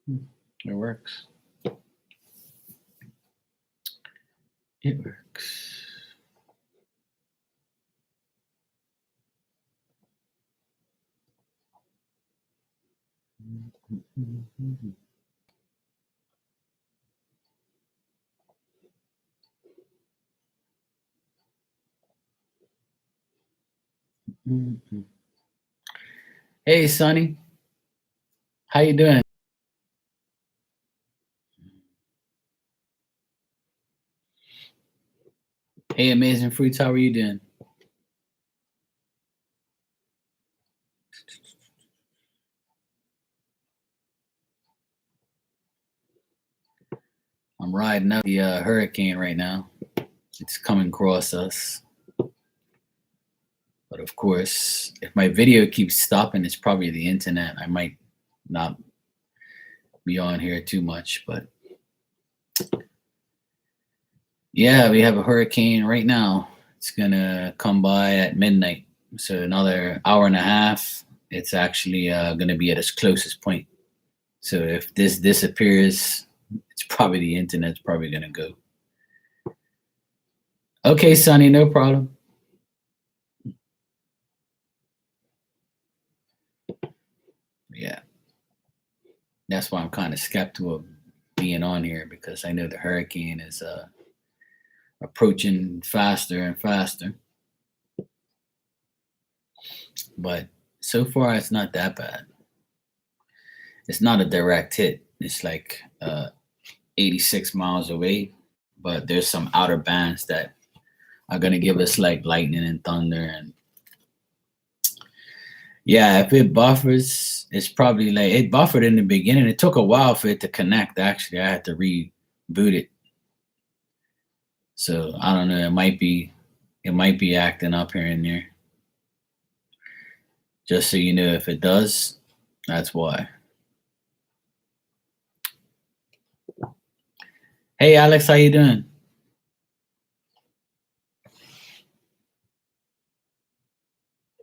It works. It works. Hey, Sonny, how you doing? Hey, Amazing Fruits, how are you doing? I'm riding up the hurricane right now. It's coming across us. But of course, if my video keeps stopping, it's probably the internet. I might not be on here too much, but yeah, we have a hurricane right now. It's gonna come by at midnight. So another hour and a half, it's actually gonna be at its closest point. So if this disappears, it's probably the internet's probably gonna go. Okay, Sonny, no problem. Yeah, that's why I'm kind of skeptical of being on here because I know the hurricane is approaching faster and faster. But so far, it's not that bad. It's not a direct hit. It's like 86 miles away, but there's some outer bands that are gonna give us like lightning and thunder and yeah, if it buffers, it's probably like it buffered in the beginning. It took a while for it to connect. Actually, I had to reboot it. So I don't know. It might be acting up here and there. Just so you know, if it does, that's why. Hey, Alex, how you doing?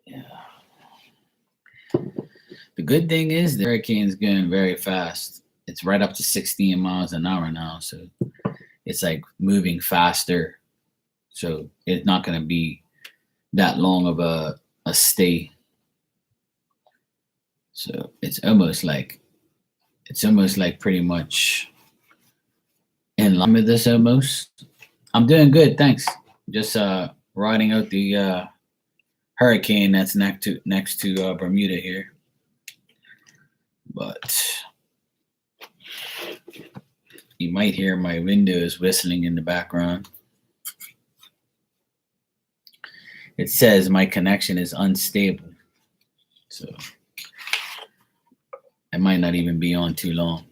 Yeah. The good thing is the hurricane's going very fast. It's right up to 16 miles an hour now, so it's like moving faster. So it's not going to be that long of a stay. So it's almost like pretty much in line with this almost. I'm doing good, thanks. Just riding out the hurricane that's next to Bermuda here. But you might hear my windows whistling in the background. It says my connection is unstable. So I might not even be on too long.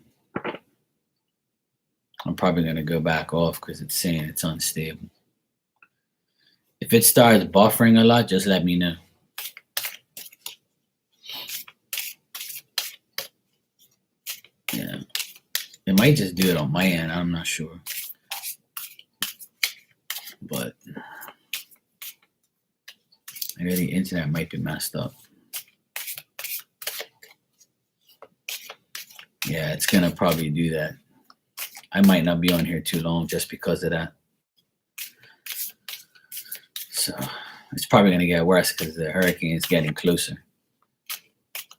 I'm probably going to go back off because it's saying it's unstable. If it starts buffering a lot, just let me know. Yeah. It might just do it on my end. I'm not sure. But maybe the internet might be messed up. Yeah, it's going to probably do that. I might not be on here too long just because of that. So it's probably going to get worse because the hurricane is getting closer.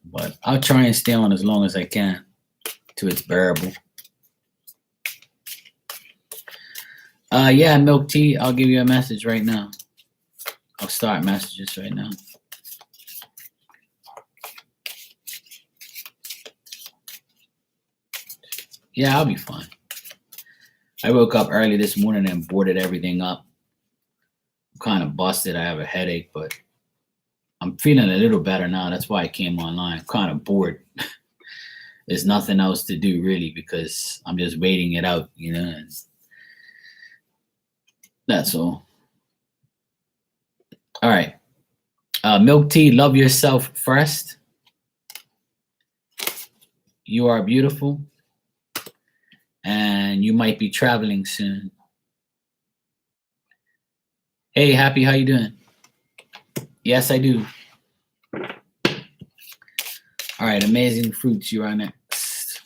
But I'll try and stay on as long as I can till it's bearable. Yeah, Milk Tea, I'll give you a message right now. I'll start messages right now. Yeah, I'll be fine. I woke up early this morning and boarded everything up. I'm kind of busted. I have a headache, but I'm feeling a little better now. That's why I came online. I'm kind of bored. There's nothing else to do really because I'm just waiting it out, and that's all. All right. Milk Tea, love yourself first. You are beautiful. And you might be traveling soon. Hey, Happy, how you doing? Yes, I do. All right, Amazing Fruits, you are next.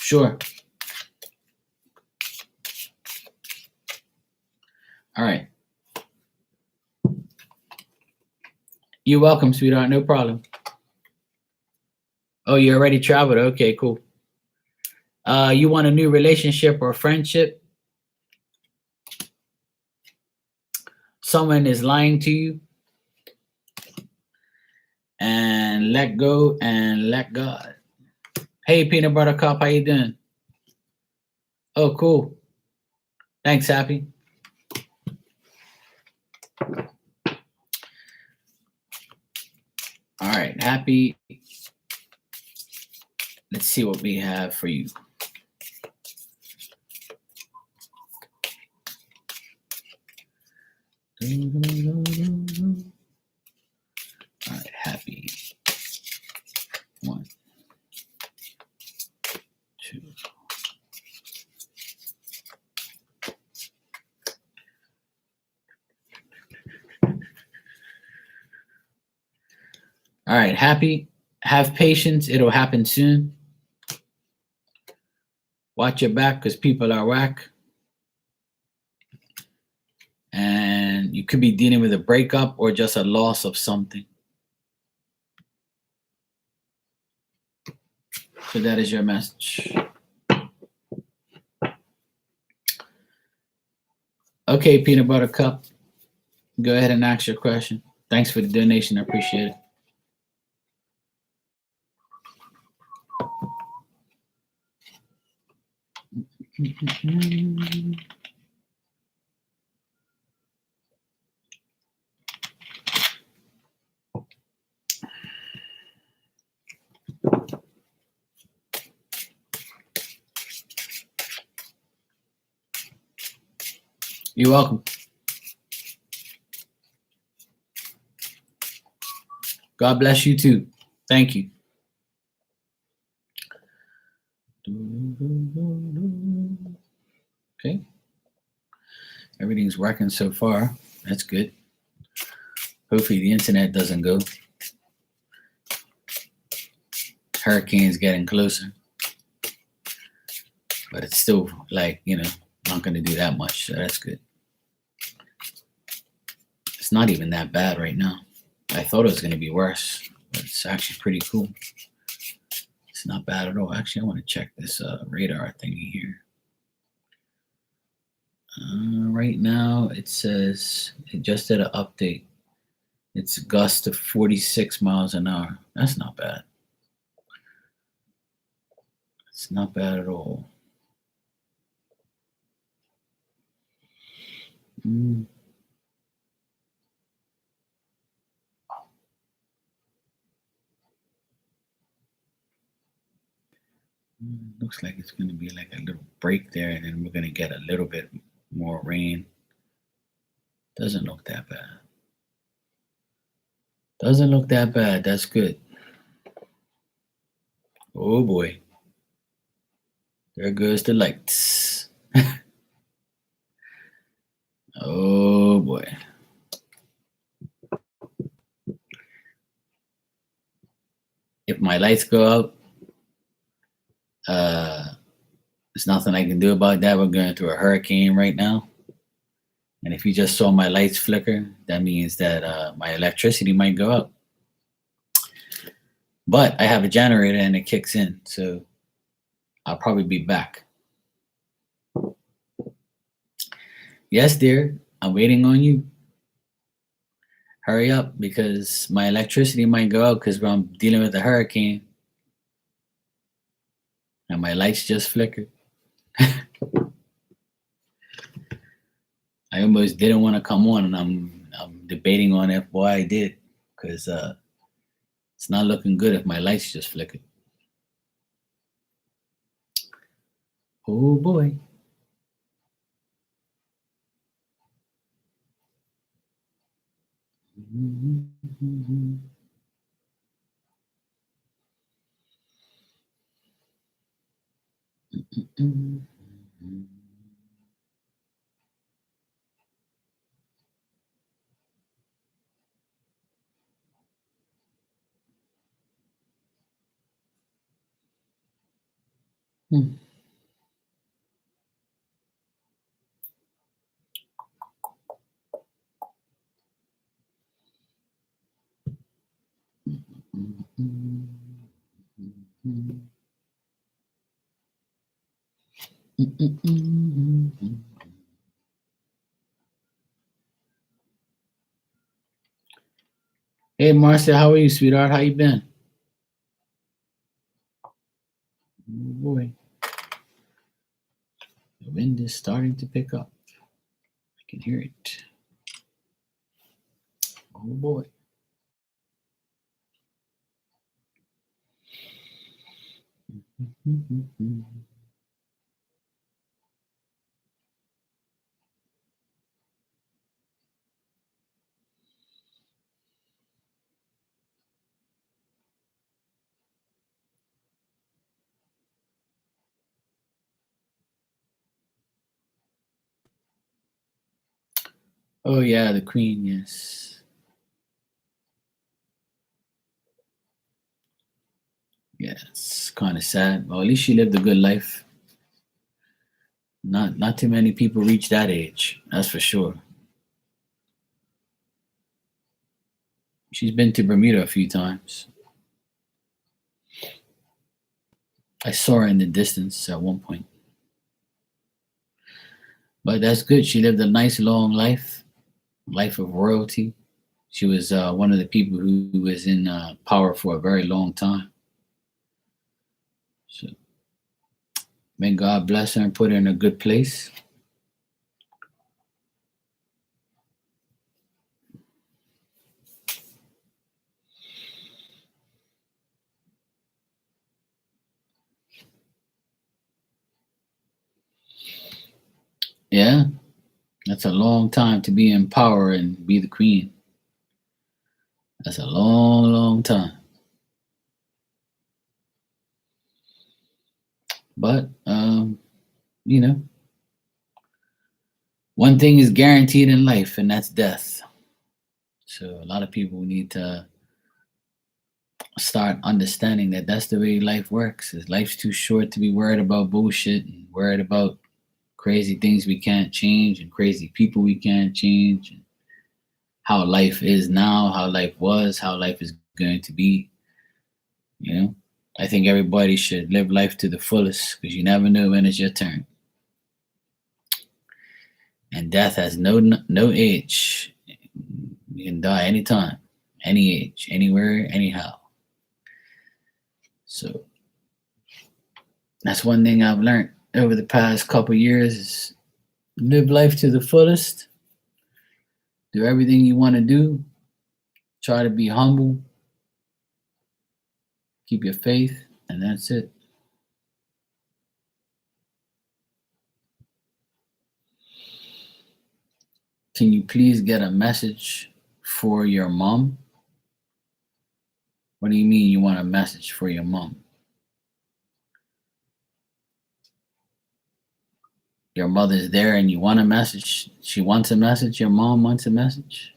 Sure. All right. You're welcome, sweetheart. No problem. Oh, you already traveled. Okay, cool. You want a new relationship or friendship? Someone is lying to you, and let go and let God. Hey, Peanut Butter Cup, how you doing? Oh, cool. Thanks, Happy. All right, Happy. Let's see what we have for you. All right, Happy. 1, 2. All right, Happy. Have patience. It'll happen soon. Watch your back because people are whack. And you could be dealing with a breakup or just a loss of something. So that is your message. Okay, Peanut Butter Cup. Go ahead and ask your question. Thanks for the donation. I appreciate it. You're welcome. God bless you too. Thank you. Okay. Everything's working so far. That's good. Hopefully the internet doesn't go. Hurricane's getting closer. But it's still like, not going to do that much. So that's good. It's not even that bad right now. I thought it was going to be worse, but it's actually pretty cool. It's not bad at all. Actually, I want to check this radar thingy here. Right now, it says it just did an update. It's gust of 46 miles an hour. That's not bad. It's not bad at all. Looks like it's going to be like a little break there, and then we're going to get a little bit more rain. Doesn't look that bad. Doesn't look that bad. That's good. Oh boy. There goes the lights. Oh boy. If my lights go out, there's nothing I can do about that. We're going through a hurricane right now. And if you just saw my lights flicker, that means that my electricity might go out. But I have a generator and it kicks in, so I'll probably be back. Yes, dear, I'm waiting on you. Hurry up because my electricity might go out because I'm dealing with a hurricane. And my lights just flickered. I almost didn't want to come on, and I'm debating on it why I did, because it's not looking good if my lights just flickered. Oh boy. Hmm. Hey, Marcia, how are you, sweetheart? How you been? Oh, boy, the wind is starting to pick up. I can hear it. Oh boy. Oh yeah, the queen. Yes. Yeah, it's kind of sad. Well, at least she lived a good life. Not too many people reach that age. That's for sure. She's been to Bermuda a few times. I saw her in the distance at one point. But that's good. She lived a nice long life of royalty. She was one of the people who was in power for a very long time. So may God bless her and put her in a good place. Yeah, that's a long time to be in power and be the queen. That's a long, long time. But you know, one thing is guaranteed in life, and that's death. So a lot of people need to start understanding that that's the way life works. Is life's too short to be worried about bullshit and worried about crazy things we can't change and crazy people we can't change and how life is now, how life was, how life is going to be. You know, I think everybody should live life to the fullest because you never know when it's your turn. And death has no age. You can die anytime, any age, anywhere, anyhow. So that's one thing I've learned over the past couple years is live life to the fullest. Do everything you want to do. Try to be humble. Keep your faith, and that's it. Can you please get a message for your mom? What do you mean you want a message for your mom? Your mother's there and you want a message. She wants a message. Your mom wants a message.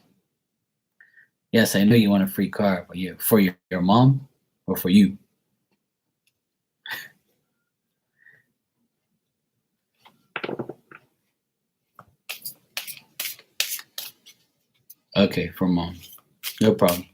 Yes, I know you want a free car, but you for your mom or for you? Okay, for mom. No problem.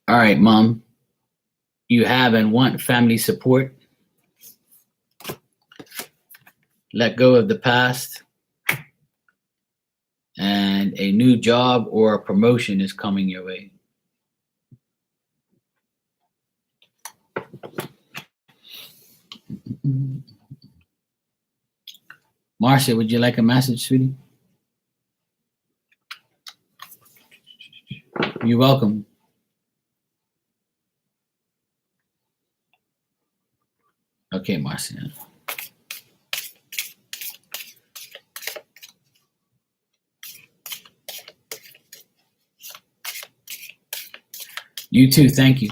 All right, mom. You have and want family support. Let go of the past, and a new job or a promotion is coming your way. Marcia, would you like a message, sweetie? You're welcome. Okay, Marcia. You too. Thank you.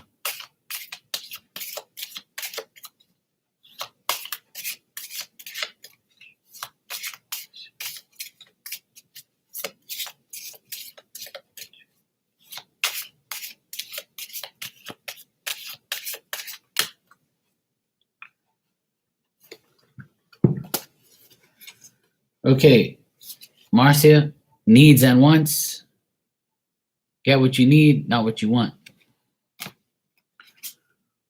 Okay, Marcia, needs and wants. Get what you need, not what you want.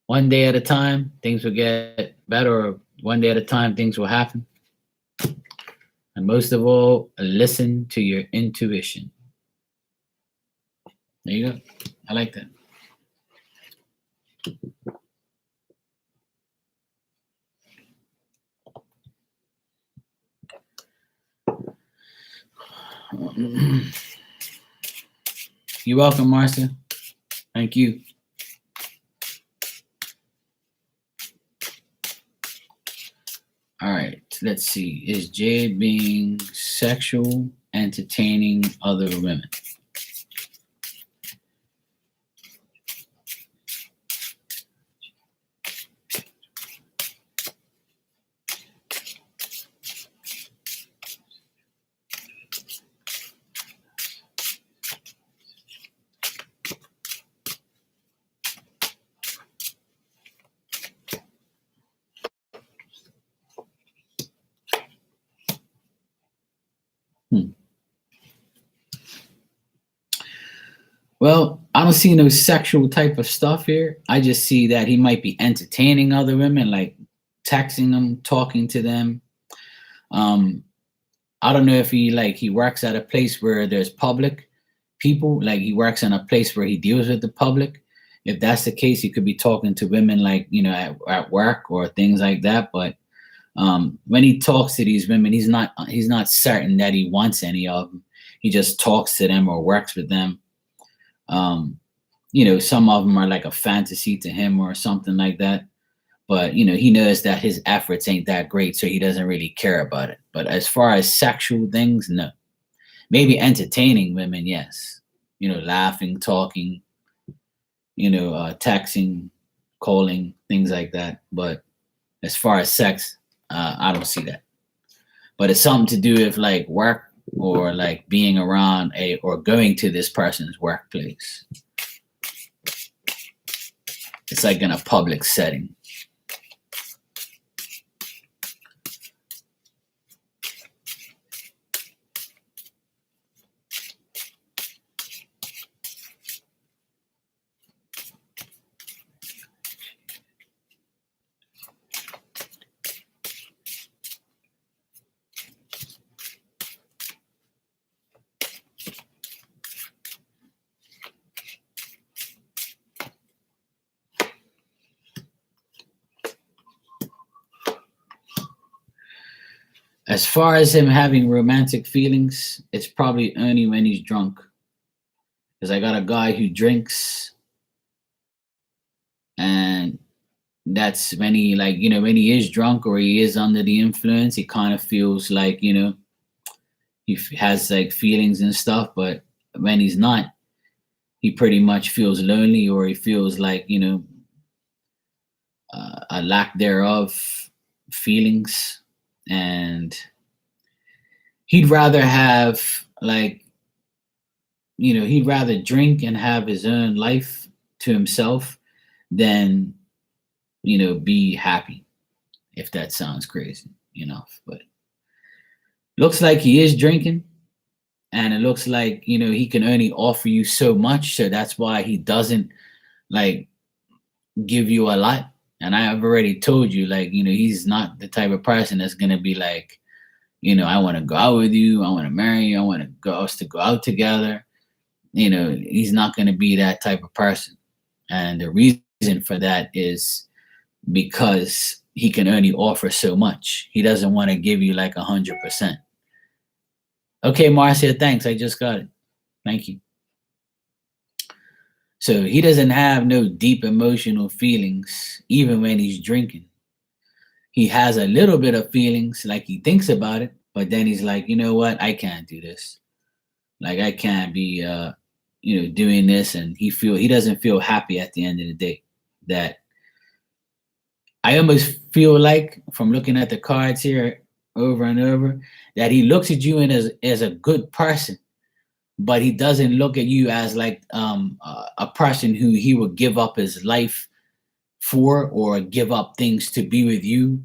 One day at a time, things will get better, or one day at a time, things will happen. And most of all, listen to your intuition. There you go. I like that. You're welcome, Marcia. Thank you. All right, let's see. Is Jade being sexual, entertaining other women? Well, I don't see no sexual type of stuff here. I just see that he might be entertaining other women, like texting them, talking to them. Um, I don't know if he works at a place where there's public people, like he works in a place where he deals with the public. If that's the case, he could be talking to women like at work or things like that. But when he talks to these women, he's not certain that he wants any of them. He just talks to them or works with them. Um, some of them are like a fantasy to him or something like that. But he knows that his efforts ain't that great, so he doesn't really care about it. But as far as sexual things, no. Maybe entertaining women, yes. Laughing, talking, texting, calling, things like that. But as far as sex, I don't see that. But it's something to do with like work or like being around or going to this person's workplace. It's like in a public setting. As far as him having romantic feelings, it's probably only when he's drunk. Because I got a guy who drinks, and that's when he when he is drunk or he is under the influence, he kind of feels like he has like feelings and stuff. But when he's not, he pretty much feels lonely, or he feels like a lack thereof feelings, and he'd rather have he'd rather drink and have his own life to himself than be happy, if that sounds crazy but looks like he is drinking, and it looks like he can only offer you so much, so that's why he doesn't like give you a lot. And I have already told you, he's not the type of person that's gonna be like, I want to go out with you, I want to marry you, I want us to go out together. He's not gonna be that type of person. And the reason for that is because he can only offer so much. He doesn't want to give you like 100%. Okay, Marcia, thanks. I just got it. Thank you. So he doesn't have no deep emotional feelings, even when he's drinking. He has a little bit of feelings, like he thinks about it, but then he's like, you know what? I can't do this. Like I can't be doing this, and he doesn't feel happy at the end of the day. That I almost feel like, from looking at the cards here over and over, that he looks at you and as a good person, but he doesn't look at you as like a person who he would give up his life for, or give up things to be with you,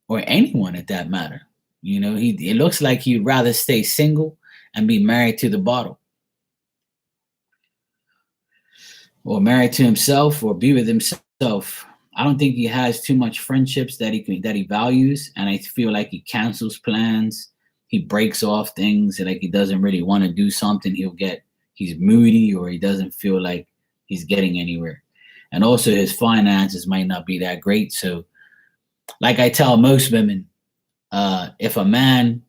or anyone at that matter. It looks like he'd rather stay single and be married to the bottle, or married to himself, or be with himself. I don't think he has too much friendships that he values, and I feel like he cancels plans. He breaks off things, and like he doesn't really want to do something. He's moody, or he doesn't feel like he's getting anywhere. And also his finances might not be that great. So, like I tell most women, if a man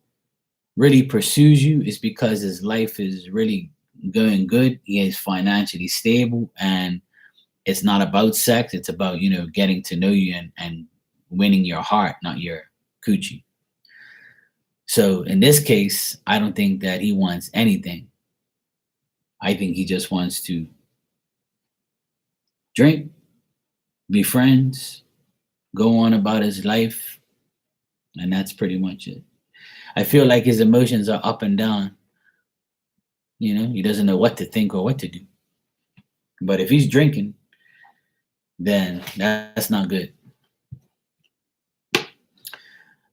really pursues you, it's because his life is really going good. He is financially stable, and it's not about sex. It's about, getting to know you and winning your heart, not your coochie. So in this case, I don't think that he wants anything. I think he just wants to drink, be friends, go on about his life, and that's pretty much it. I feel like his emotions are up and down. He doesn't know what to think or what to do. But if he's drinking, then that's not good.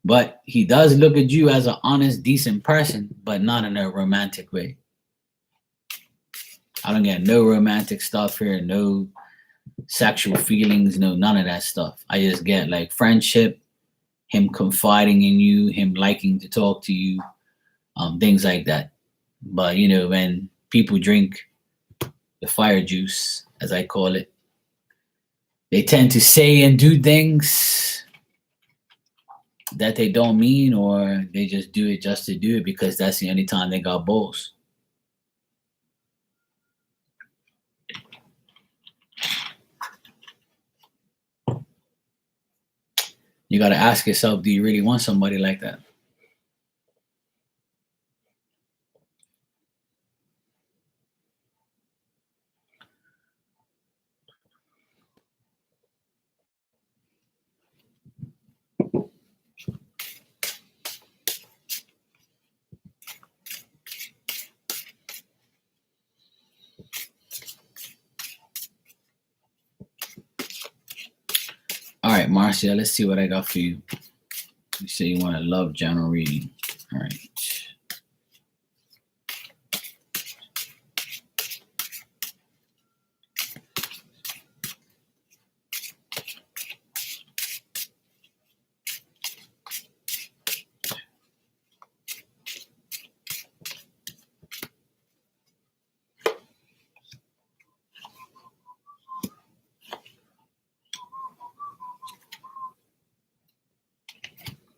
But he does look at you as an honest, decent person, but not in a romantic way. I don't get no romantic stuff here, no sexual feelings, no, none of that stuff. I just get like friendship, him confiding in you, him liking to talk to you, things like that. But when people drink the fire juice, as I call it, they tend to say and do things that they don't mean, or they just do it just to do it because that's the only time they got balls. You got to ask yourself, do you really want somebody like that? All right, Marcia, let's see what I got for you. You say you want a love general reading. All right.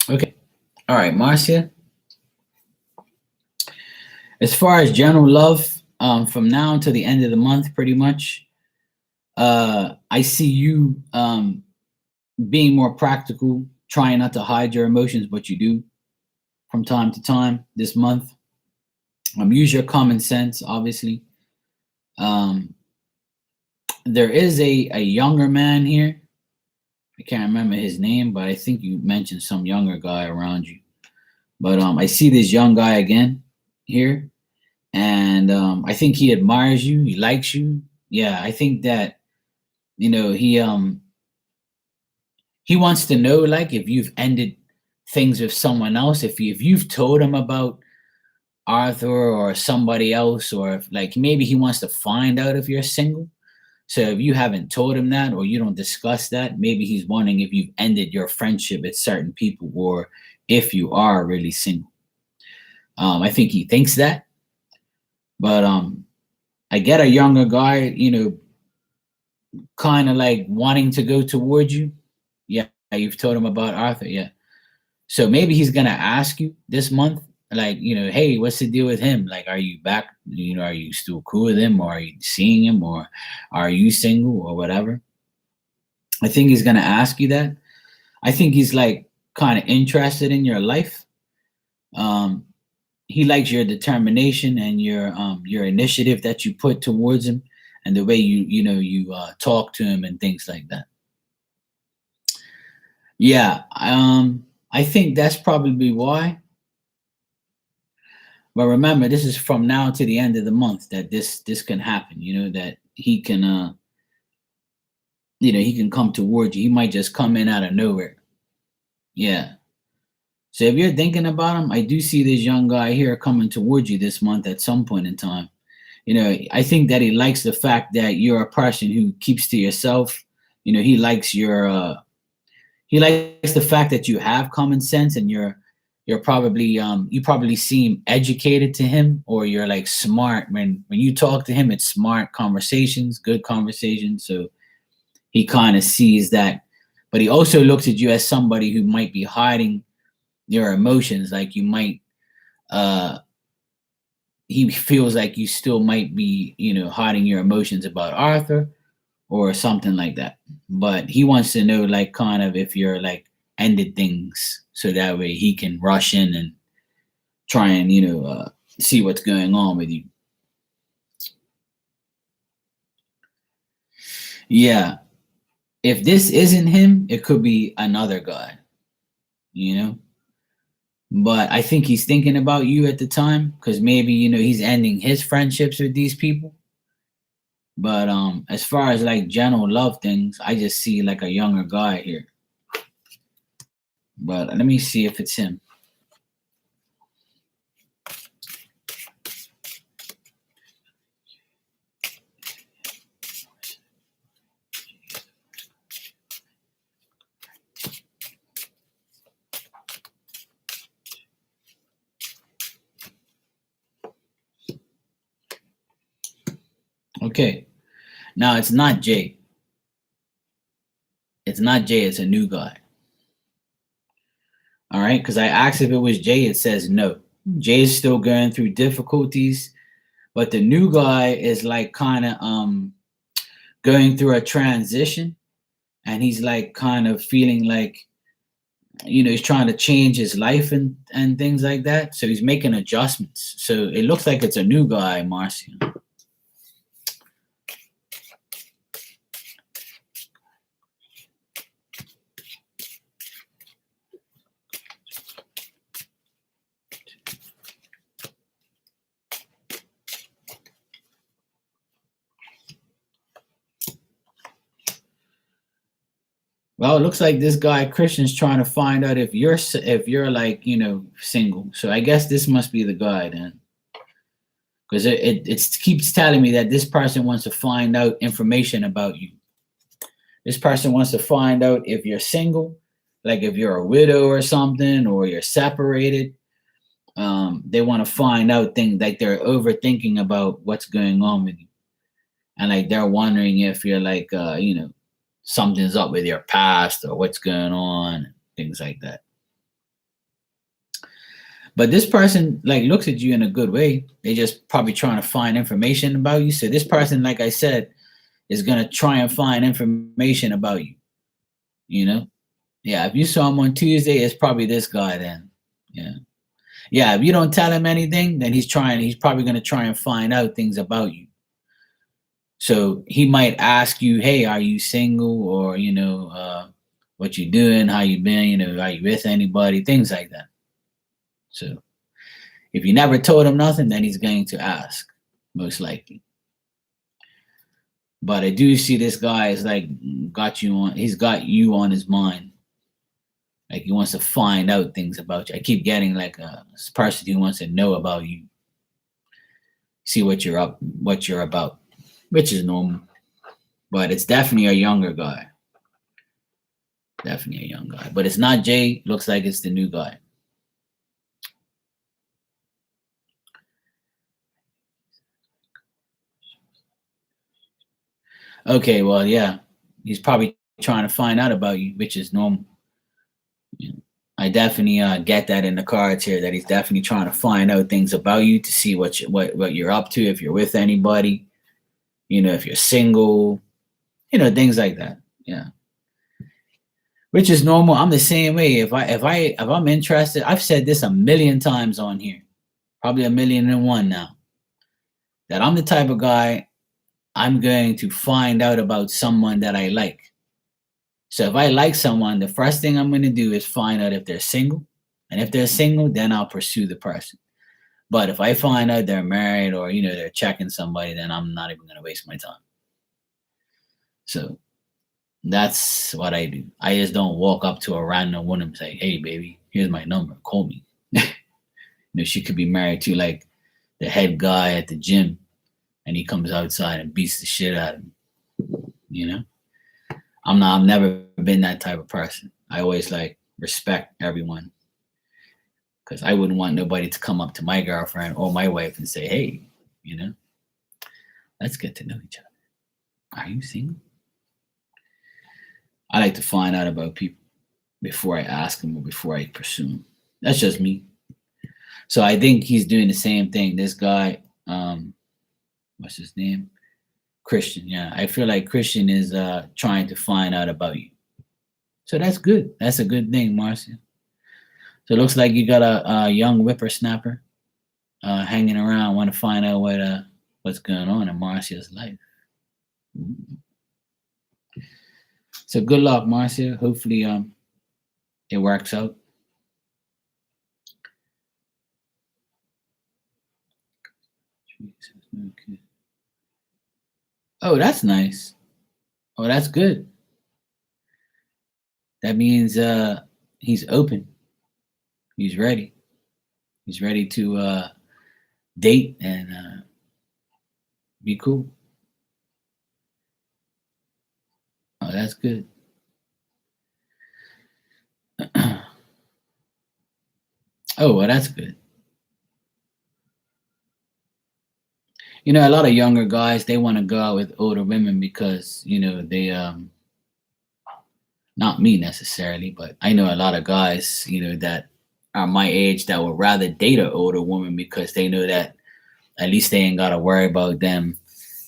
Okay. All right, Marcia. As far as general love, from now until the end of the month, pretty much, I see you being more practical, trying not to hide your emotions, but you do from time to time this month. Use your common sense, obviously. Um, there is a younger man here. I can't remember his name, but I think you mentioned some younger guy around you. But I see this young guy again here, and I think he admires you. He likes you. Yeah, I think that he wants to know, like, if you've ended things with someone else, if you've told him about Arthur or somebody else, or if, like, maybe he wants to find out if you're single. So if you haven't told him that, or you don't discuss that, maybe he's wondering if you've ended your friendship with certain people, or if you are really single. I think he thinks that, but I get a younger guy, kind of like wanting to go towards you. Yeah, you've told him about Arthur. Yeah, so maybe he's gonna ask you this month, like, hey, what's the deal with him? Like, are you back? Are you still cool with him, or are you seeing him, or are you single, or whatever? I think he's gonna ask you that. I think he's like kind of interested in your life. Um, he likes your determination and your initiative that you put towards him, and the way you talk to him and things like that. Yeah, I think that's probably why. But remember, this is from now to the end of the month that this can happen. That he can come towards you. He might just come in out of nowhere. Yeah. So if you're thinking about him, I do see this young guy here coming towards you this month at some point in time. I think that he likes the fact that you're a person who keeps to yourself. He likes he likes the fact that you have common sense, and you're probably you probably seem educated to him, or you're like smart. When you talk to him, it's smart conversations, good conversations. So he kind of sees that, but he also looks at you as somebody who might be hiding your emotions. Like you might he feels like you still might be hiding your emotions about Arthur or something like that. But he wants to know, like, kind of if you're like ended things, so that way he can rush in and try and see what's going on with you. Yeah, if this isn't him, it could be another guy, you know. But I think he's thinking about you at the time, because maybe he's ending his friendships with these people. But as far as like general love things, I just see like a younger guy here. But let me see if it's him. Okay. Now it's not Jay. It's not Jay, it's a new guy. All right, because I asked if it was Jay, it says no. Jay's still going through difficulties, but the new guy is like kind of going through a transition, and he's like kind of feeling like he's trying to change his life and things like that. So he's making adjustments. So it looks like it's a new guy, Marcia. Well, it looks like this guy Christian's trying to find out if you're like single. So I guess this must be the guy then, because it keeps telling me that this person wants to find out information about you. This person wants to find out if you're single, like if you're a widow or something, or you're separated. They want to find out things, like they're overthinking about what's going on with you, and like they're wondering if you're like something's up with your past or what's going on, things like that. But this person like looks at you in a good way. They just probably trying to find information about you. So this person, like I said, is gonna try and find information about you. Yeah. If you saw him on Tuesday, it's probably this guy then. Yeah. Yeah. If you don't tell him anything, then he's probably gonna try and find out things about you. So he might ask you, "Hey, are you single?" Or what you doing? How you been? Are you with anybody? Things like that. So if you never told him nothing, then he's going to ask, most likely. But I do see this guy is like he's got you on his mind. Like he wants to find out things about you. I keep getting like a person who wants to know about you, see what you're about, which is normal. But it's definitely a younger guy. Definitely a young guy. But it's not Jay. Looks like it's the new guy. Okay, well, yeah. He's probably trying to find out about you, which is normal. I definitely get that in the cards here, that he's definitely trying to find out things about you, to see what you're up to, if you're with anybody, if you're single, things like that. Yeah. Which is normal. I'm the same way. If I'm interested, I've said this a million times on here. probably 1,000,001 now. That I'm the type of guy, I'm going to find out about someone that I like. So if I like someone, the first thing I'm going to do is find out if they're single. And if they're single, then I'll pursue the person. But if I find out they're married or, they're checking somebody, then I'm not even going to waste my time. So that's what I do. I just don't walk up to a random woman and say, hey, baby, here's my number. Call me. She could be married to like the head guy at the gym and he comes outside and beats the shit out of me. I've never been that type of person. I always like respect everyone because I wouldn't want nobody to come up to my girlfriend or my wife and say, hey, let's get to know each other. Are you single? I like to find out about people before I ask them or before I pursue them. That's just me. So I think he's doing the same thing. This guy, what's his name? Christian. Yeah, I feel like Christian is trying to find out about you. So that's good. That's a good thing, Marcia. So it looks like you got a young whippersnapper hanging around, want to find out what's going on in Marcia's life. So good luck, Marcia. Hopefully it works out. Oh, that's nice. Oh, that's good. That means he's open. He's ready. He's ready to date and be cool. Oh, that's good. Oh, well, that's good. A lot of younger guys, they want to go out with older women because, they not me necessarily, but I know a lot of guys, that are my age that would rather date an older woman because they know that at least they ain't got to worry about them,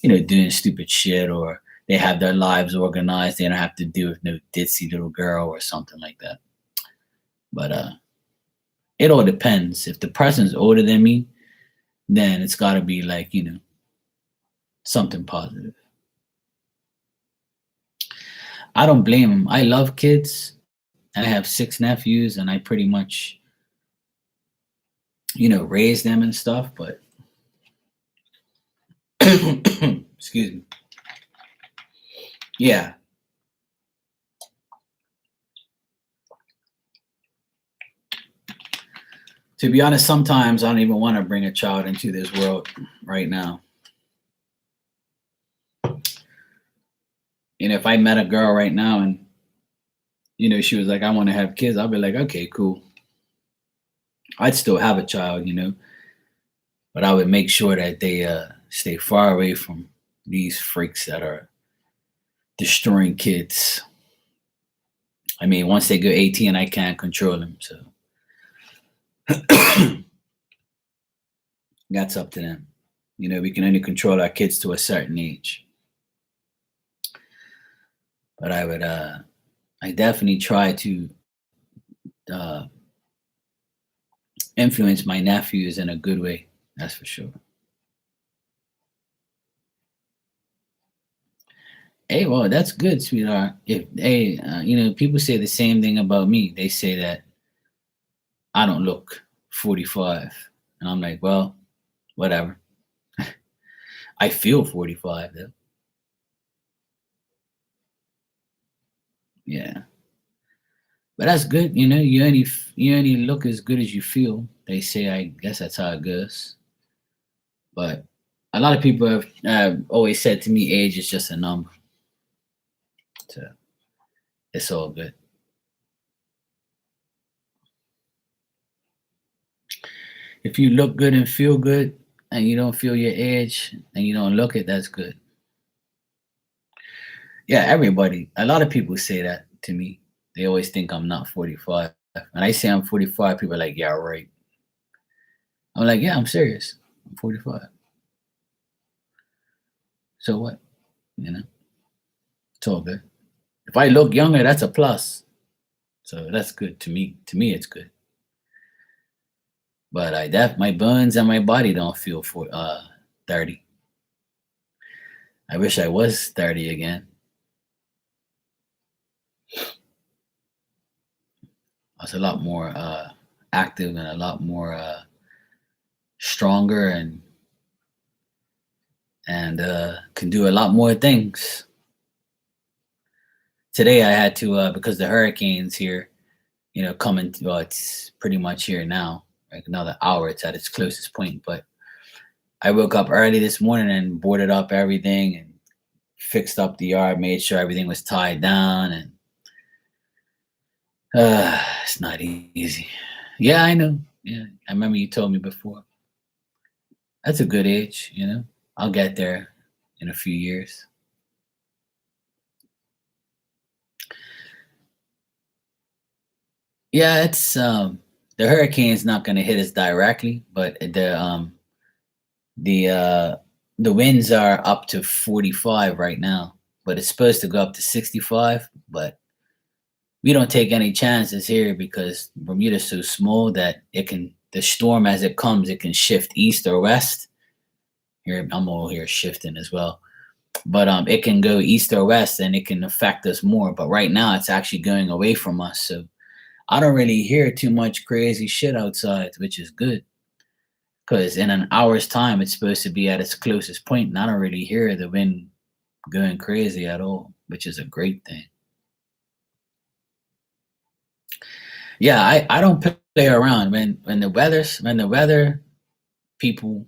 doing stupid shit, or they have their lives organized. They don't have to deal with no ditzy little girl or something like that. But it all depends. If the person's older than me, then it's got to be like, something positive. I don't blame them. I love kids. I have 6 nephews and I pretty much, raise them and stuff, but excuse me. Yeah. To be honest, sometimes I don't even want to bring a child into this world right now. If I met a girl right now and, she was like, I want to have kids, I'll be like, okay, cool. I'd still have a child, but I would make sure that they stay far away from these freaks that are destroying kids. I mean, once they go 18, I can't control them, so that's up to them. We can only control our kids to a certain age. But I definitely try to influence my nephews in a good way. That's for sure. Hey, well, that's good, sweetheart. If people say the same thing about me. They say that I don't look 45, and I'm like, well, whatever. I feel 45 though. Yeah, but that's good. You only look as good as you feel. They say. I guess that's how it goes. But a lot of people have always said to me, age is just a number. So it's all good. If you look good and feel good, and you don't feel your age, and you don't look it, that's good. Yeah, everybody. A lot of people say that to me. They always think I'm not 45. When I say I'm 45, people are like, yeah, right. I'm like, yeah, I'm serious. I'm 45. So what? It's all good. If I look younger, that's a plus. So that's good to me. To me, it's good. But my bones and my body don't feel 30. I wish I was 30 again. I was a lot more active and a lot more stronger and can do a lot more things. Today I had to because the hurricanes here, coming. Well, it's pretty much here now. Like another hour, it's at its closest point. But I woke up early this morning and boarded up everything and fixed up the yard, made sure everything was tied down, and it's not easy. Yeah, I know. Yeah, I remember you told me before. That's a good age. I'll get there in a few years. Yeah, it's the hurricane's not going to hit us directly, but the uh the winds are up to 45 right now, but it's supposed to go up to 65, but we don't take any chances here because Bermuda's so small that the storm as it comes, it can shift east or west. Here I'm all here shifting as well. But it can go east or west and it can affect us more. But right now it's actually going away from us. So I don't really hear too much crazy shit outside, which is good. Because in an hour's time, it's supposed to be at its closest point, and I don't really hear the wind going crazy at all, which is a great thing. Yeah, I don't play around when the weather people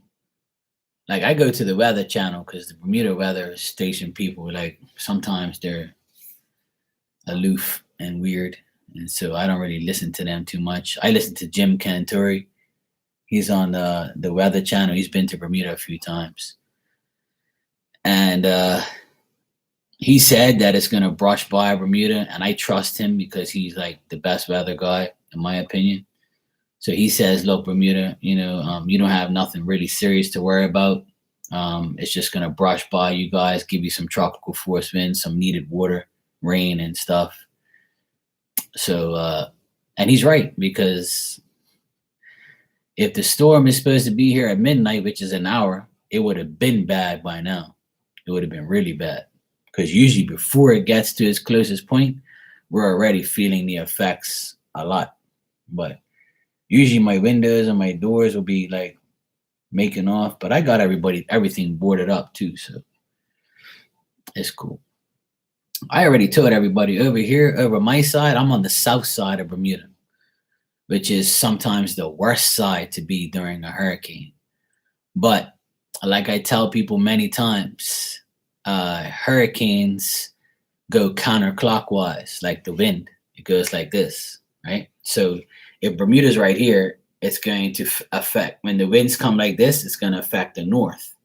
like I go to the weather channel because the Bermuda weather station people like sometimes they're aloof and weird, and so I don't really listen to them too much. I listen to Jim Cantore. He's on the Weather Channel. He's been to Bermuda a few times, and he said that it's gonna brush by Bermuda, and I trust him because he's like the best weather guy in my opinion. So he says, "Look, Bermuda, you don't have nothing really serious to worry about. It's just gonna brush by you guys, give you some tropical force winds, some needed water, rain, and stuff." So, and he's right because if the storm is supposed to be here at midnight, which is an hour, it would have been bad by now. It would have been really bad because usually before it gets to its closest point, we're already feeling the effects a lot. But usually my windows and my doors will be like making off, but I got everything boarded up too, so it's cool. I already told everybody over here, over my side, I'm on the south side of Bermuda, which is sometimes the worst side to be during a hurricane. But like I tell people many times, hurricanes go counterclockwise, like the wind. It goes like this, right? So if Bermuda's right here, it's going to affect, when the winds come like this, it's going to affect the north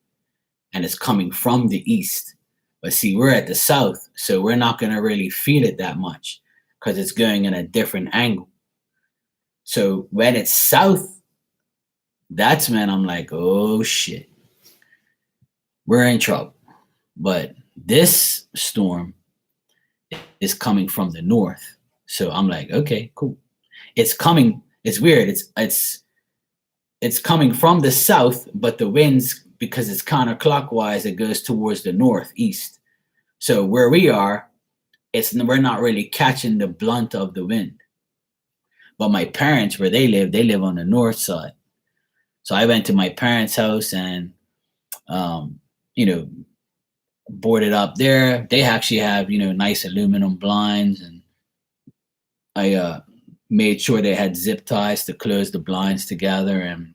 and it's coming from the east. But see, we're at the south, so we're not going to really feel it that much because it's going in a different angle. So when it's south, that's when I'm like, oh shit, we're in trouble. But this storm is coming from the north. So I'm like, okay, cool. It's coming, it's weird. It's coming from the south, but the winds, because it's counterclockwise, it goes towards the northeast. So where we are, we're not really catching the blunt of the wind. But my parents, where they live on the north side. So I went to my parents' house and, you know, boarded up there. They actually have, nice aluminum blinds, and I made sure they had zip ties to close the blinds together, and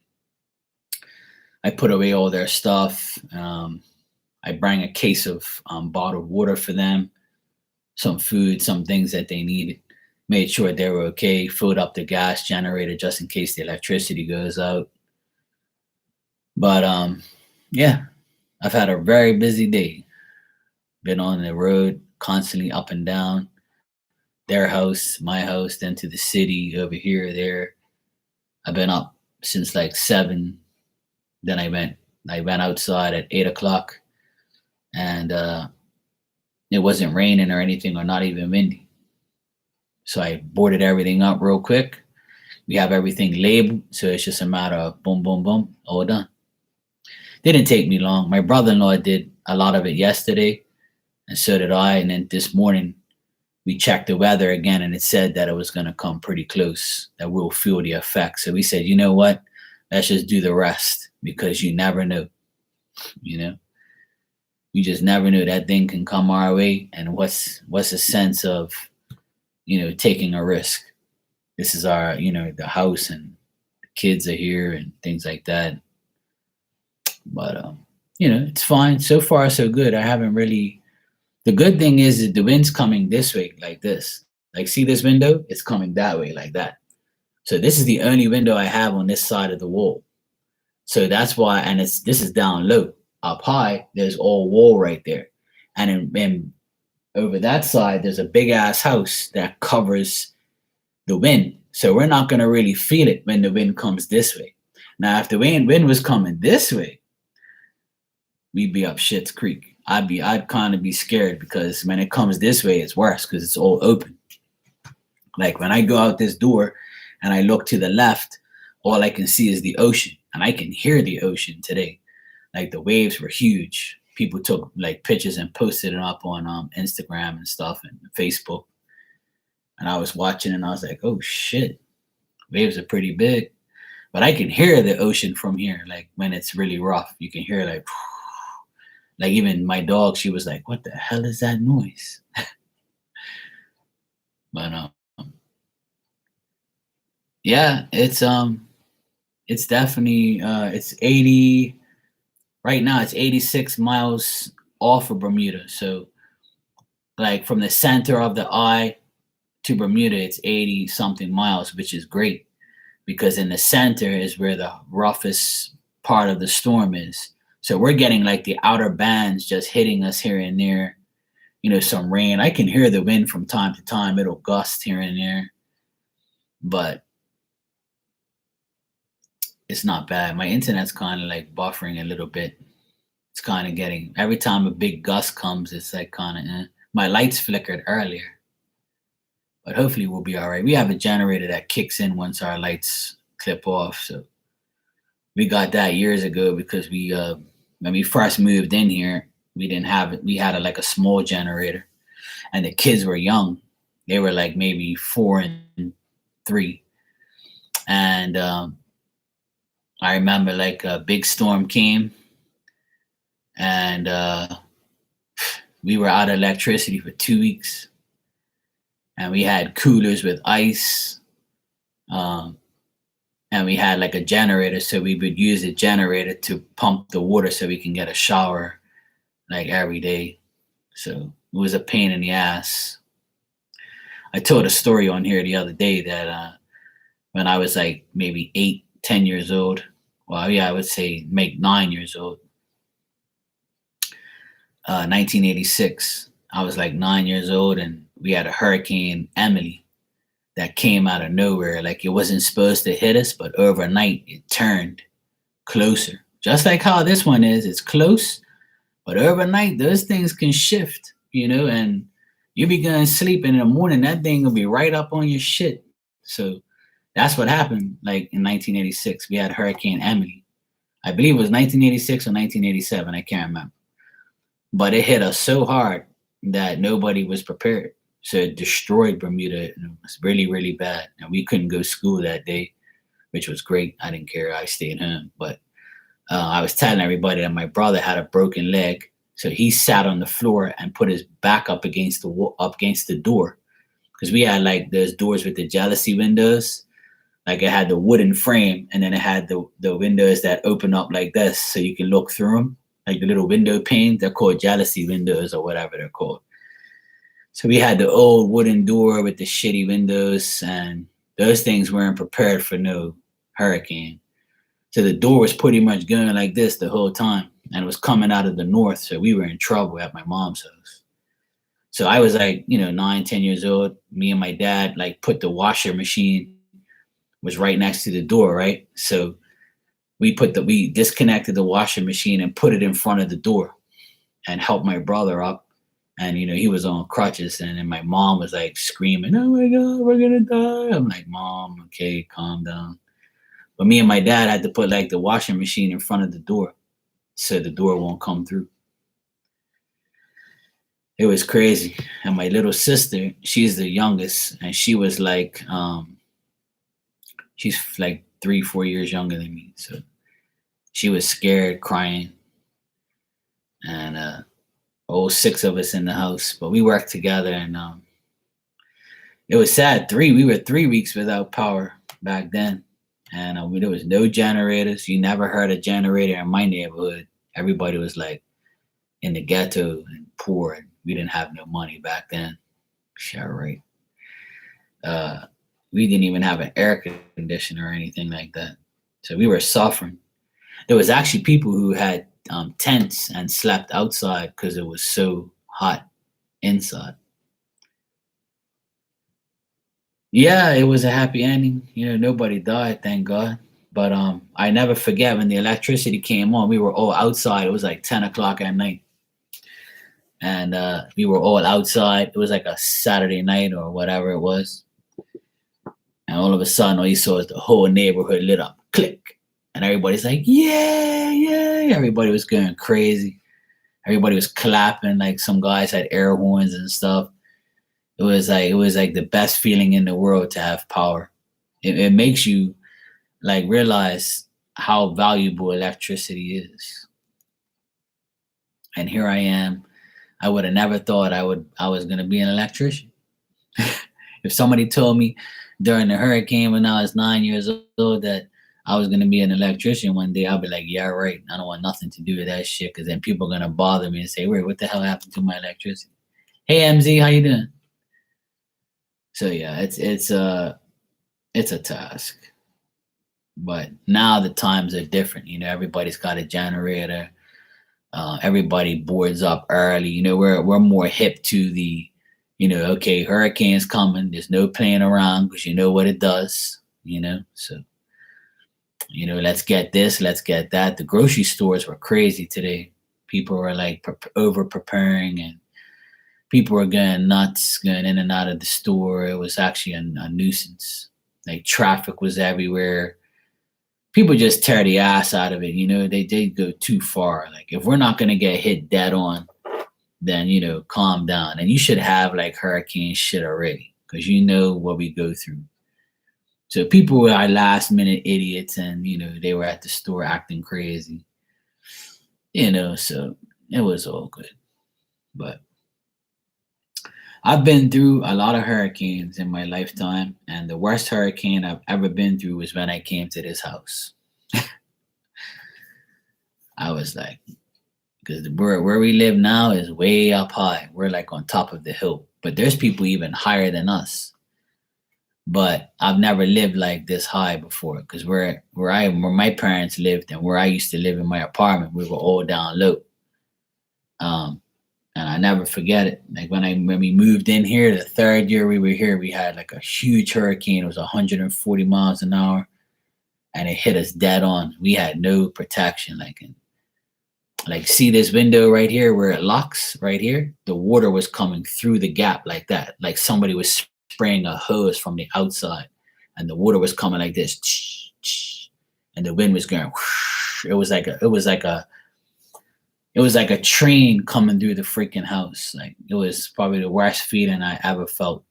I put away all their stuff. I bring a case of bottled water for them, some food, some things that they needed. Made sure they were okay. Filled up the gas generator just in case the electricity goes out. But yeah, I've had a very busy day. Been on the road constantly up and down. Their house, my house, then to the city, over here, there. I've been up since like 7. Then I went outside at 8 o'clock, and it wasn't raining or anything, or not even windy. So I boarded everything up real quick, We have everything labeled, so it's just a matter of boom, boom, boom, all done. Didn't take me long. My brother-in-law did a lot of it yesterday, and so did I. And then this morning we checked the weather again, and it said that it was going to come pretty close, that we'll feel the effects. So we said, you know what? Let's just do the rest, because you never know. You know, you just never know, that thing can come our way. And what's the sense of, taking a risk? This is our, the house, and the kids are here and things like that. But it's fine. So far, so good. I haven't really. The good thing is that the wind's coming this way, like this. Like, see this window? It's coming that way, like that. So this is the only window I have on this side of the wall. So that's why, and this is down low. Up high, there's all wall right there. And in over that side, there's a big ass house that covers the wind. So we're not gonna really feel it when the wind comes this way. Now, if the wind was coming this way, we'd be up shit's creek. I'd kind of be scared, because when it comes this way, it's worse because it's all open. Like when I go out this door and I look to the left, all I can see is the ocean, and I can hear the ocean today. Like the waves were huge. People took like pictures and posted it up on Instagram and stuff and Facebook. And I was watching and I was like, oh shit, waves are pretty big. But I can hear the ocean from here. Like when it's really rough, you can hear like even my dog, she was like, what the hell is that noise? But yeah, it's definitely it's 80 right now. It's 86 miles off of Bermuda. So like from the center of the eye to Bermuda, it's 80 something miles, which is great, because in the center is where the roughest part of the storm is. So we're getting like the outer bands just hitting us here and there, some rain. I can hear the wind from time to time. It'll gust here and there, but it's not bad. My internet's kind of like buffering a little bit. It's kind of getting, every time a big gust comes, it's like kind of, my lights flickered earlier, but hopefully we'll be all right. We have a generator that kicks in once our lights clip off. So we got that years ago, because when we first moved in here, we didn't have it. We had like a small generator, and the kids were young. They were like maybe 4 and 3. And I remember like a big storm came, and we were out of electricity for 2 weeks, and we had coolers with ice, and we had like a generator, so we would use a generator to pump the water so we can get a shower like every day. So it was a pain in the ass. I told a story on here the other day that when I was like maybe 8-10 years old, well, yeah, I would say make 9 years old, 1986. I was like 9 years old, and we had a Hurricane Emily that came out of nowhere. Like it wasn't supposed to hit us, but overnight it turned closer. Just like how this one is, it's close, but overnight those things can shift, and you be going to sleep, and in the morning that thing will be right up on your shit. So that's what happened. Like in 1986, we had Hurricane Emily. I believe it was 1986 or 1987. I can't remember. But it hit us so hard that nobody was prepared. So it destroyed Bermuda. It was really, really bad. And we couldn't go to school that day, which was great. I didn't care. I stayed home. But I was telling everybody that my brother had a broken leg. So he sat on the floor and put his back up against the door. Because we had like those doors with the jealousy windows. Like it had the wooden frame, and then it had the windows that open up like this so you can look through them. Like the little window panes. They're called jealousy windows or whatever they're called. So we had the old wooden door with the shitty windows, and those things weren't prepared for no hurricane. So the door was pretty much going like this the whole time, and it was coming out of the north. So we were in trouble at my mom's house. So I was like, 9-10 years old. Me and my dad like put the washer machine was right next to the door, right? So we disconnected the washer machine and put it in front of the door and helped my brother up. And he was on crutches, and then my mom was like screaming, "Oh my God, we're gonna die!" I'm like, "Mom, okay, calm down." But me and my dad had to put like the washing machine in front of the door so the door won't come through. It was crazy. And my little sister, she's the youngest, and she's like 3, 4 years younger than me. So she was scared, crying, and all 6 of us in the house. But we worked together, and it was sad. We were 3 weeks without power back then, and there was no generators. You never heard a generator in my neighborhood. Everybody was like in the ghetto and poor, and we didn't have no money back then. Sure, right. We didn't even have an air conditioner or anything like that, so we were suffering. There was actually people who had tents and slept outside because it was so hot inside. Yeah, it was a happy ending. Nobody died, thank God. But I never forget when the electricity came on. We were all outside. It was like 10 o'clock at night, and we were all outside. It was like a Saturday night or whatever it was, and all of a sudden, all you saw is the whole neighborhood lit up, click, and everybody's like, "Yeah, yeah!" Everybody was going crazy. Everybody was clapping. Like some guys had air horns and stuff. It was like the best feeling in the world to have power. It makes you like realize how valuable electricity is. And here I am. I would have never thought I was gonna be an electrician. If somebody told me during the hurricane when I was 9 years old that I was gonna be an electrician one day, I'll be like, yeah, right. I don't want nothing to do with that shit, because then people are gonna bother me and say, wait, what the hell happened to my electricity? Hey MZ, how you doing? So yeah, it's a task. But now the times are different. Everybody's got a generator. Everybody boards up early. We're more hip to the, okay, hurricanes coming. There's no playing around because you know what it does. So let's get this, let's get that. The grocery stores were crazy today. People were like over preparing, and people were going nuts, going in and out of the store. It was actually a nuisance. Like traffic was everywhere. People just tear the ass out of it. They go too far. Like if we're not gonna get hit dead on, then calm down. And you should have like hurricane shit already, because you know what we go through. So people were our last minute idiots, and they were at the store acting crazy. So it was all good. But I've been through a lot of hurricanes in my lifetime, and the worst hurricane I've ever been through was when I came to this house. I was like, because where we live now is way up high. We're like on top of the hill, but there's people even higher than us. But I've never lived like this high before, because where my parents lived and where I used to live in my apartment, we were all down low. And I never forget it. Like when we moved in here, the third year we were here, we had like a huge hurricane. It was 140 miles an hour, and it hit us dead on. We had no protection. Like see this window right here where it locks right here? The water was coming through the gap like that. Like somebody was spraying a hose from the outside, and the water was coming like this, and the wind was going. It was like a train coming through the freaking house. Like it was probably the worst feeling I ever felt.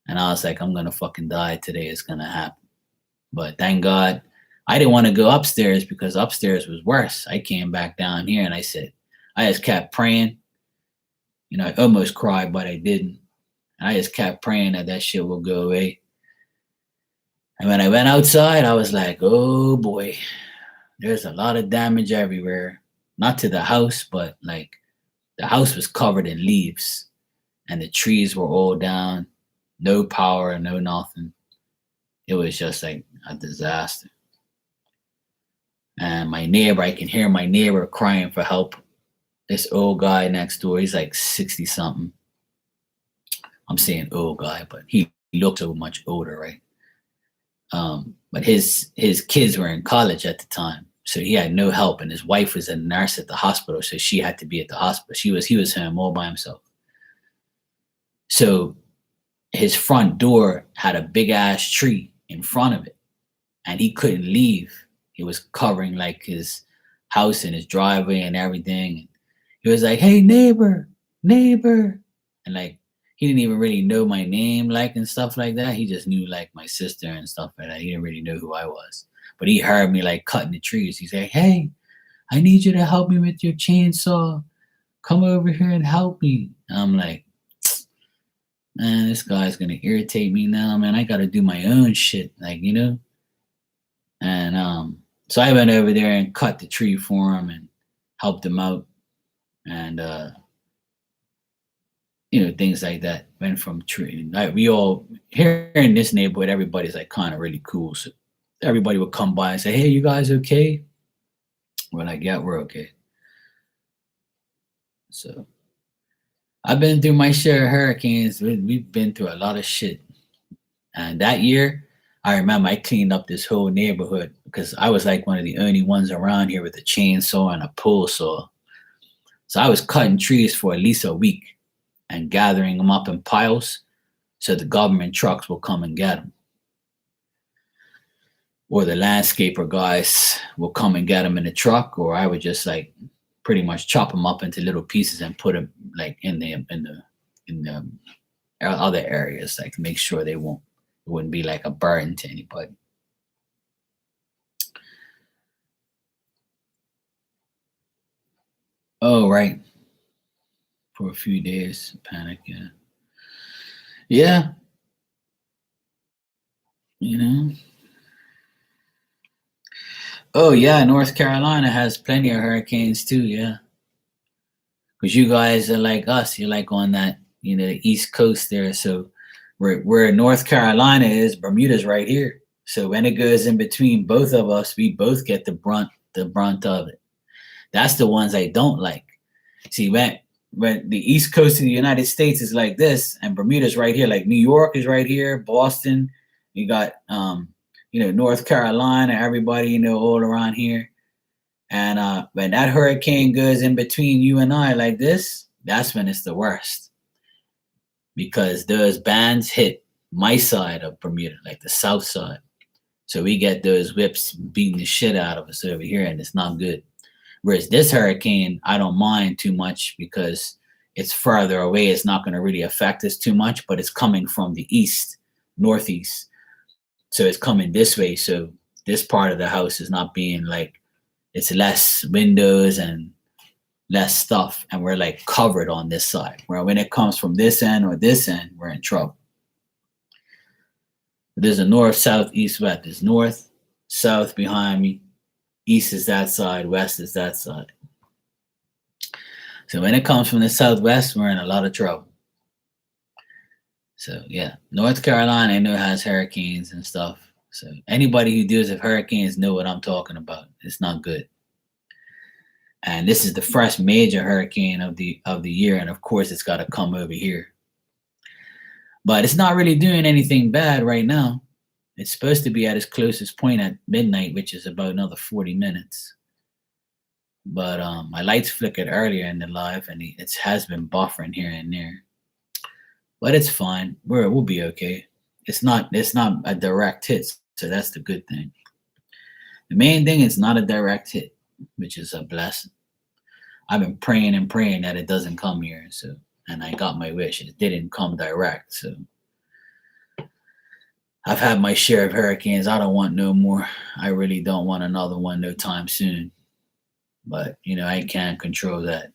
And I was like, I'm gonna fucking die today. It's gonna happen. But thank God I didn't want to go upstairs, because upstairs was worse. I came back down here and I just kept praying. I almost cried, but I didn't. And I just kept praying that shit will go away. And when I went outside, I was like, oh boy, there's a lot of damage everywhere. Not to the house, but like the house was covered in leaves, and the trees were all down, no power, no nothing. It was just like a disaster. And I can hear my neighbor crying for help. This old guy next door, he's like 60 something. I'm saying old guy, but he looked so much older, right? But his kids were in college at the time, So he had no help, and his wife was a nurse at the hospital, so she had to be at the hospital. He was home all by himself. So his front door had a big ass tree in front of it, and he couldn't leave. He was covering like his house and his driveway and everything. And he was like, "Hey, neighbor, neighbor," and like he didn't even really know my name, like and stuff like that. He just knew like my sister and stuff like that. He didn't really know who I was, but he heard me like cutting the trees. He's like, "Hey, I need you to help me with your chainsaw. Come over here and help me." And I'm like, "Man, this guy's gonna irritate me now, man. I gotta do my own shit, like, you know." And so I went over there and cut the tree for him and helped him out, and things like that. Went from tree. Like we all here in this neighborhood, everybody's like kind of really cool. So everybody would come by and say, "Hey, you guys okay?" We're like, "Yeah, we're okay." So I've been through my share of hurricanes. We've been through a lot of shit. And that year, I remember I cleaned up this whole neighborhood because I was like one of the only ones around here with a chainsaw and a pole saw. So I was cutting trees for at least a week and gathering them up in piles so the government trucks will come and get them. Or the landscaper guys will come and get them in the truck, or I would just like pretty much chop them up into little pieces and put them like in the other areas, like make sure it wouldn't be like a burden to anybody. Oh, right. For a few days, panic, yeah. Yeah, you know. Oh yeah, North Carolina has plenty of hurricanes too, yeah. Because you guys are like us, you're like on that, the East Coast there. So where North Carolina is, Bermuda's right here. So when it goes in between both of us, we both get the brunt of it. That's the ones I don't like. See, when the East Coast of the United States is like this, and Bermuda's right here, like New York is right here, Boston, you got North Carolina, everybody, all around here. And when that hurricane goes in between you and I like this, that's when it's the worst. Because those bands hit my side of Bermuda, like the south side. So we get those whips beating the shit out of us over here, and it's not good. Whereas this hurricane, I don't mind too much because it's further away. It's not going to really affect us too much, but it's coming from the east, northeast. So it's coming this way. So this part of the house is not being like, it's less windows and less stuff. And we're like covered on this side. Where when it comes from this end or this end, we're in trouble. There's a north, south, east, west. There's north, south behind me. East is that side, west is that side. So when it comes from the southwest, we're in a lot of trouble. So yeah, North Carolina I know has hurricanes and stuff. So anybody who deals with hurricanes know what I'm talking about. It's not good. And this is the first major hurricane of the year, and of course it's got to come over here. But it's not really doing anything bad right now. It's supposed to be at its closest point at midnight, which is about another 40 minutes. But my lights flickered earlier in the live, and it has been buffering here and there. But it's fine. We'll be okay. It's not a direct hit, so that's the good thing. The main thing is not a direct hit, which is a blessing. I've been praying and praying that it doesn't come here, and I got my wish. It didn't come direct, so I've had my share of hurricanes. I don't want no more. I really don't want another one no time soon. But I can't control that.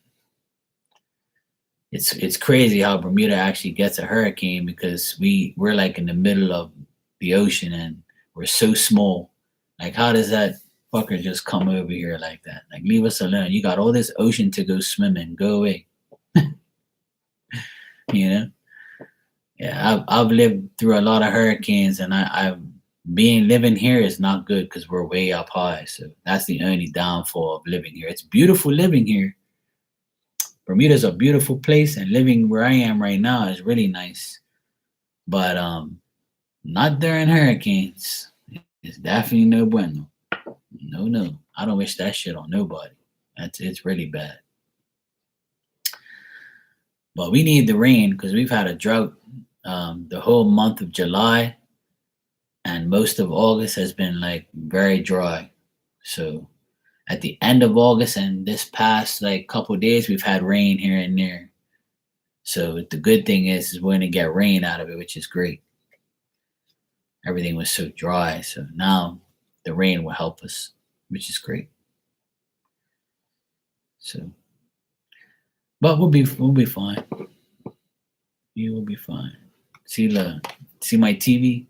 It's crazy how Bermuda actually gets a hurricane because we're like in the middle of the ocean and we're so small. Like how does that fucker just come over here like that? Like leave us alone. You got all this ocean to go swimming. Go away. Yeah, I've lived through a lot of hurricanes, and living here is not good because we're way up high. So that's the only downfall of living here. It's beautiful living here. Bermuda's a beautiful place, and living where I am right now is really nice. But not during hurricanes. It's definitely no bueno. No. I don't wish that shit on nobody. It's really bad. But we need the rain because we've had a drought. The whole month of July and most of August has been like very dry. So at the end of August and this past like couple days, we've had rain here and there. So the good thing is we're gonna get rain out of it, which is great. Everything was so dry, so now the rain will help us, which is great. So, but we'll be fine. You will be fine. See my TV.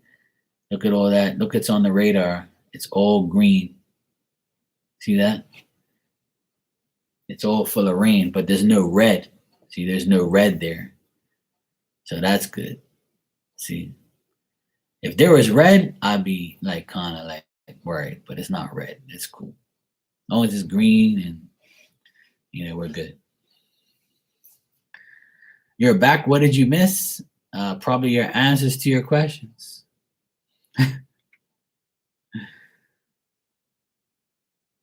Look at all that. Look, it's on the radar. It's all green. See that? It's all full of rain, but there's no red. See, there's no red there. So that's good. See, if there was red, I'd be like kind of like worried, but it's not red. It's cool. As long as it's green and we're good. You're back. What did you miss? Probably your answers to your questions.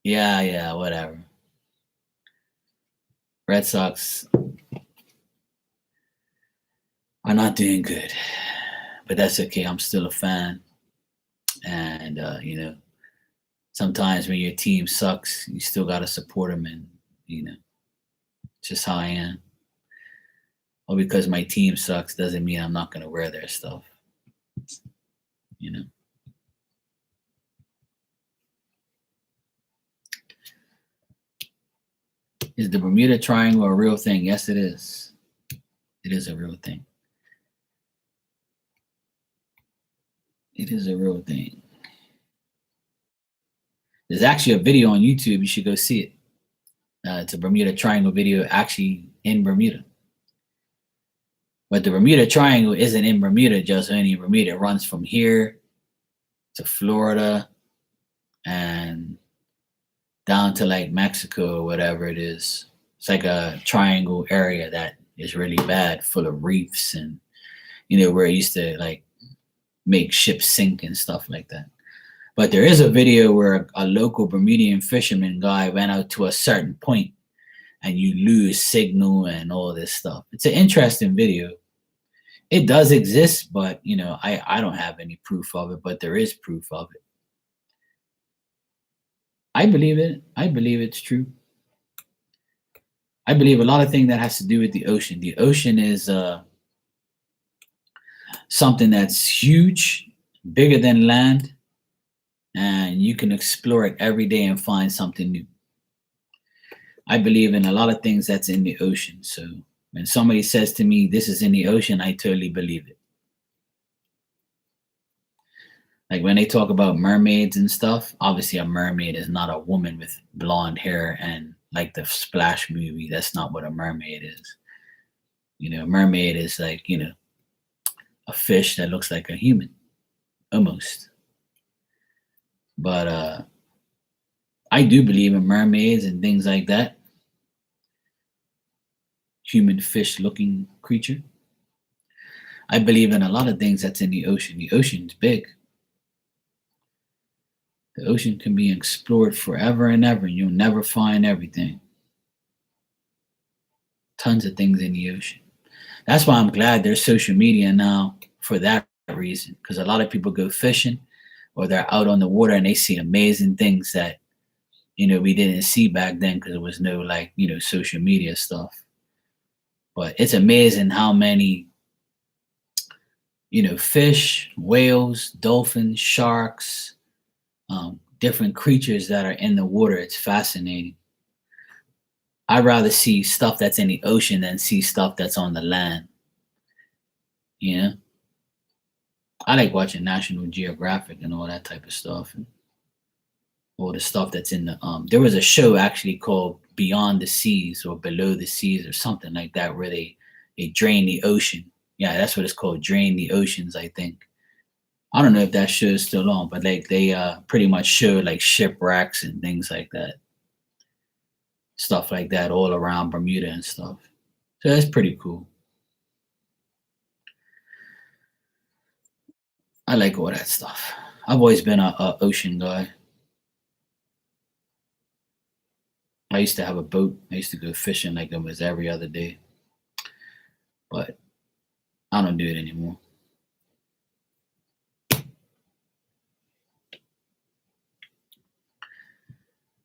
Yeah, whatever. Red Sox are not doing good, but that's okay. I'm still a fan. And, sometimes when your team sucks, you still got to support them. And, it's just how I am. Well, because my team sucks doesn't mean I'm not going to wear their stuff. Is the Bermuda Triangle a real thing? Yes, it is. It is a real thing. It is a real thing. There's actually a video on YouTube. You should go see it. It's a Bermuda Triangle video actually in Bermuda. But the Bermuda Triangle isn't in Bermuda, just only in Bermuda. It runs from here to Florida and down to like Mexico or whatever it is. It's like a triangle area that is really bad, full of reefs and, where it used to like make ships sink and stuff like that. But there is a video where a local Bermudian fisherman guy went out to a certain point and you lose signal and all this stuff. It's an interesting video. It does exist, but I don't have any proof of it, but there is proof of it. I believe it. I believe it's true. I believe a lot of things that has to do with the ocean. The ocean is something that's huge, bigger than land, and you can explore it every day and find something new. I believe in a lot of things that's in the ocean. So when somebody says to me, this is in the ocean, I totally believe it. Like when they talk about mermaids and stuff, obviously a mermaid is not a woman with blonde hair and like the Splash movie. That's not what a mermaid is. A mermaid is like, a fish that looks like a human, almost. But I do believe in mermaids and things like that. Human fish looking creature. I believe in a lot of things that's in the ocean. The ocean's big. The ocean can be explored forever and ever, and you'll never find everything. Tons of things in the ocean. That's why I'm glad there's social media now for that reason, because a lot of people go fishing or they're out on the water and they see amazing things that, we didn't see back then because there was no like, social media stuff. But it's amazing how many, fish, whales, dolphins, sharks, different creatures that are in the water. It's fascinating. I'd rather see stuff that's in the ocean than see stuff that's on the land. I like watching National Geographic and all that type of stuff, and all the stuff that's in the there was a show actually called Beyond the Seas or Below the Seas or something like that, where they drain the ocean. Yeah, that's what it's called, Drain the Oceans, I think. I don't know if that show is still on, but like they pretty much showed like shipwrecks and things like that. Stuff like that all around Bermuda and stuff. So that's pretty cool. I like all that stuff. I've always been a ocean guy. I used to have a boat. I used to go fishing like it was every other day, but I don't do it anymore.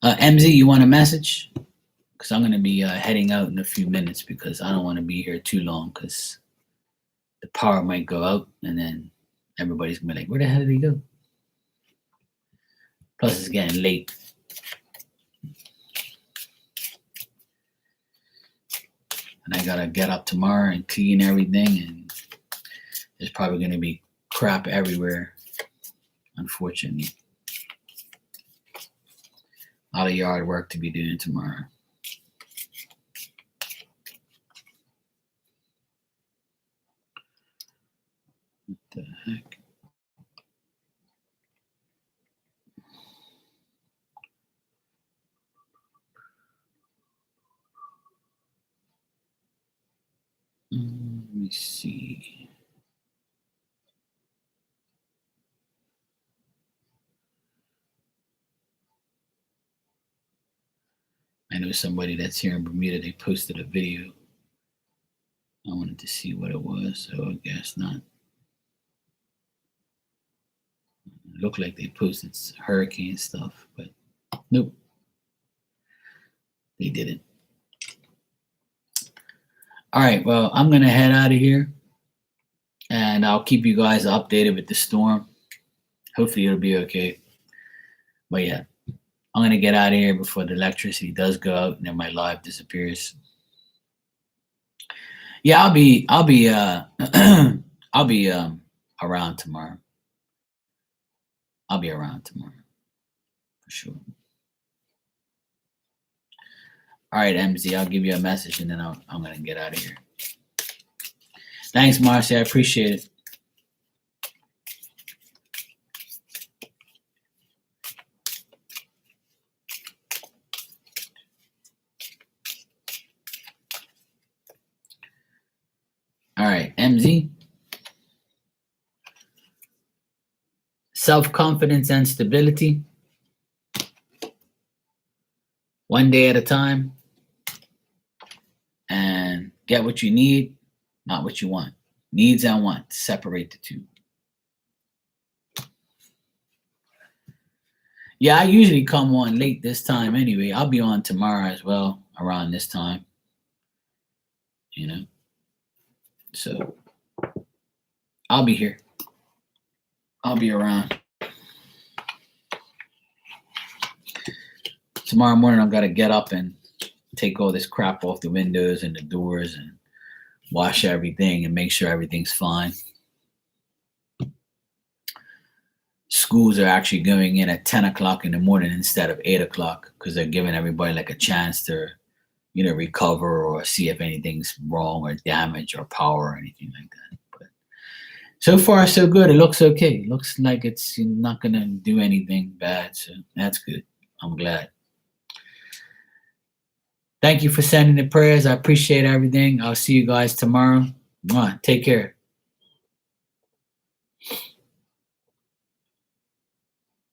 MZ, you want a message? Because I'm going to be heading out in a few minutes because I don't want to be here too long because the power might go out and then everybody's going to be like, where the hell did he go? Plus, it's getting late. And I got to get up tomorrow and clean everything. And there's probably going to be crap everywhere, unfortunately. A lot of yard work to be doing tomorrow. What the heck? Let me see. I know somebody that's here in Bermuda, they posted a video. I wanted to see what it was, so I guess not. It looked like they posted hurricane stuff, but nope. They didn't. All right, well, I'm going to head out of here, and I'll keep you guys updated with the storm. Hopefully it'll be okay. But yeah, I'm going to get out of here before the electricity does go out and then my live disappears. Yeah, I'll be around tomorrow. I'll be around tomorrow for sure. All right, MZ, I'll give you a message and then I'm going to get out of here. Thanks, Marcy. I appreciate it. All right, MZ. Self-confidence and stability. One day at a time. And get what you need, not what you want. Needs and wants. Separate the two. Yeah, I usually come on late this time anyway. I'll be on tomorrow as well around this time. You know? So I'll be here. I'll be around. Tomorrow morning I've got to get up and take all this crap off the windows and the doors and wash everything and make sure everything's fine. Schools are actually going in at 10 o'clock in the morning instead of 8 o'clock because they're giving everybody like a chance to, recover or see if anything's wrong or damage or power or anything like that. But so far, so good. It looks okay. It looks like it's not going to do anything bad. So that's good. I'm glad. Thank you for sending the prayers. I appreciate everything. I'll see you guys tomorrow. Take care.